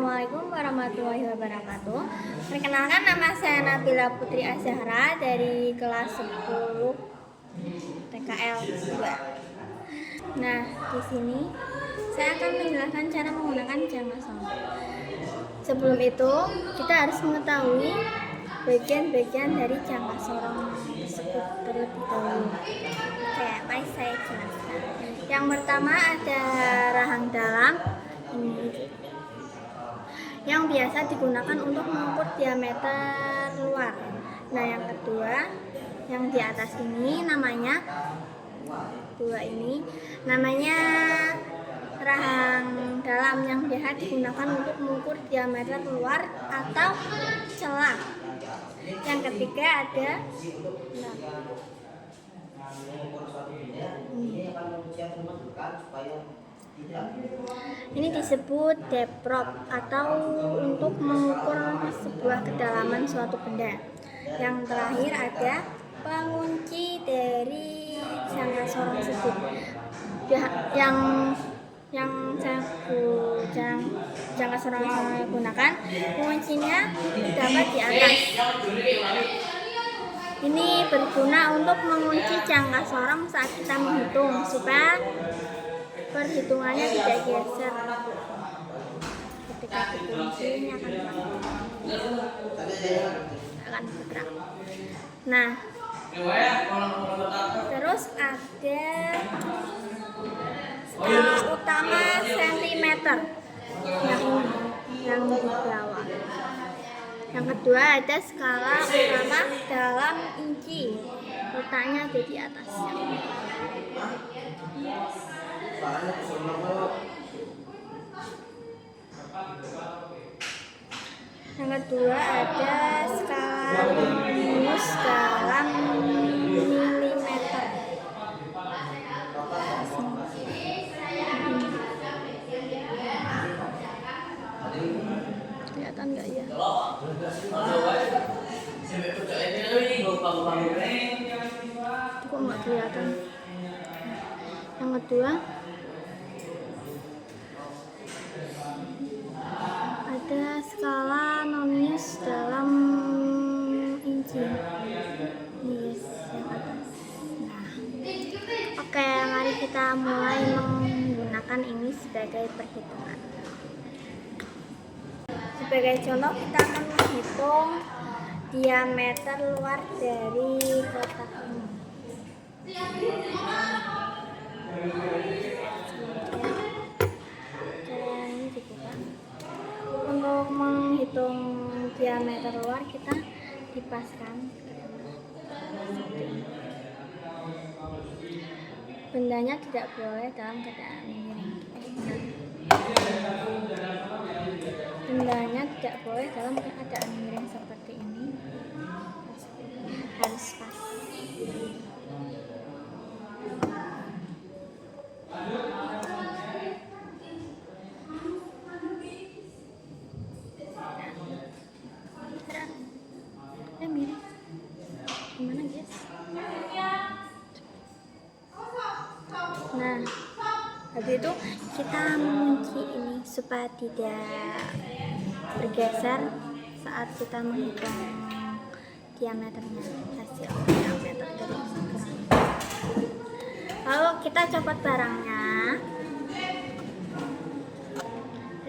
Assalamualaikum warahmatullahi wabarakatuh. Perkenalkan, nama saya Nabila Putri Azahra dari kelas 10 TKL 2. Nah, di sini saya akan menjelaskan cara menggunakan jangka sorong. Sebelum itu, kita harus mengetahui bagian-bagian dari jangka sorong tersebut terlebih dahulu. Oke, mari saya jelaskan. Yang pertama ada rahang dalam yang biasa digunakan untuk mengukur diameter luar. Nah, yang kedua, yang di atas ini namanya rahang dalam yang biasa digunakan untuk mengukur diameter luar atau celah. Yang ketiga ada ini disebut deprop atau untuk mengukur sebuah kedalaman suatu benda. Yang terakhir ada pengunci dari jangka sorong tersebut. Jangka sorong yang saya gunakan, penguncinya terdapat di atas. Ini berguna untuk mengunci jangka sorong saat kita menghitung supaya perhitungannya tidak geser. Ketika dikunci ini akan bergerak. Nah, terus ada skala utama sentimeter yang di bawah. Yang kedua ada skala utama dalam inci, letaknya ada di atasnya. Yang kedua ada skala nonius dalam milimeter. Kelihatan nggak ya? Kok nggak kelihatan? Yang kedua ada skala nonius dalam inci. Yes, yang atas. Nah, oke, mari kita mulai menggunakan ini sebagai perhitungan. Sebagai contoh, kita akan menghitung diameter luar dari kotak ini. Untuk menghitung diameter luar, kita dipaskan bendanya tidak boleh dalam keadaan miring. Bendanya tidak boleh dalam keadaan miring seperti ini, harus pas. Miring gimana guys? Nah, habis itu kita mengunci ini supaya tidak bergeser saat kita menghitung diameternya, hasil diameter dari ukuran. Lalu kita copot barangnya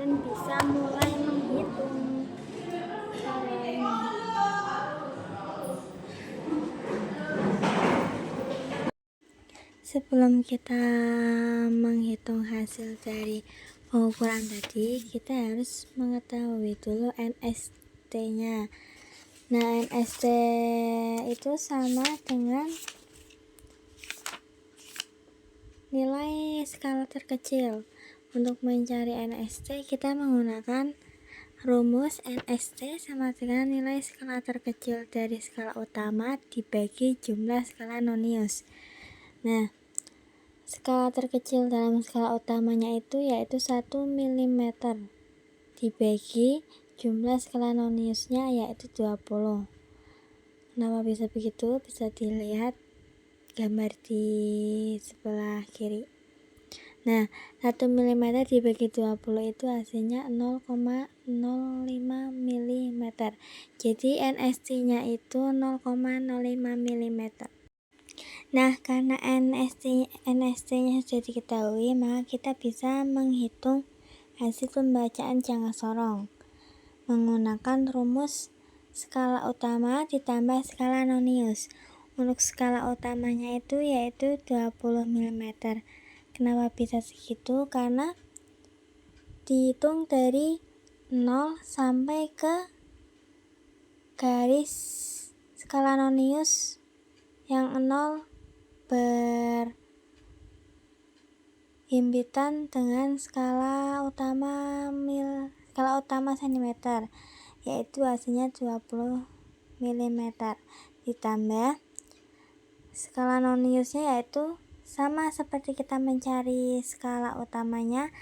dan bisa mulai menghitung cara ini. Sebelum kita menghitung hasil dari pengukuran tadi, kita harus mengetahui dulu NST-nya. Nah, NST itu sama dengan nilai skala terkecil. Untuk mencari NST, kita menggunakan rumus NST sama dengan nilai skala terkecil dari skala utama dibagi jumlah skala nonius. Nah, skala terkecil dalam skala utamanya itu yaitu 1 mm dibagi jumlah skala noniusnya yaitu 20. Kenapa bisa begitu? Bisa dilihat gambar di sebelah kiri. Nah, 1 mm dibagi 20 itu hasilnya 0,05 mm. Jadi NST-nya itu 0,05 mm. Nah, karena NST-nya sudah diketahui, maka kita bisa menghitung hasil pembacaan jangka sorong menggunakan rumus skala utama ditambah skala nonius. Untuk skala utamanya itu yaitu 20 mm. Kenapa bisa segitu? Karena dihitung dari 0 sampai ke garis skala nonius yang 0 berhimpitan dengan skala utama cm, yaitu hasilnya 20 mm. Ditambah skala noniusnya yaitu sama seperti kita mencari skala utamanya.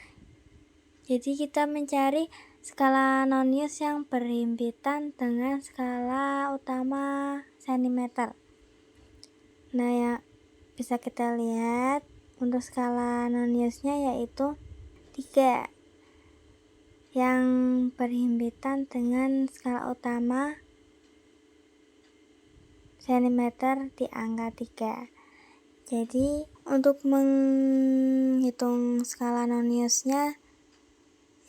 Jadi kita mencari skala nonius yang berhimpitan dengan skala utama cm. Nah, ya bisa kita lihat untuk skala noniusnya yaitu 3 yang berhimpitan dengan skala utama cm di angka 3. Jadi untuk menghitung skala noniusnya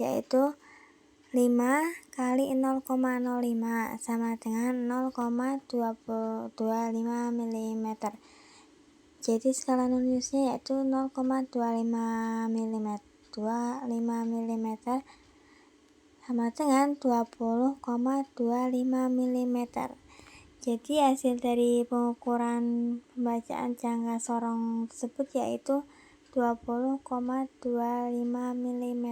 yaitu 5 kali 0,05 sama dengan 0,225 mm. Jadi skala noniusnya yaitu 0,25 mm sama dengan 20,25 mm. Jadi hasil dari pengukuran pembacaan jangka sorong tersebut yaitu 20,25 mm.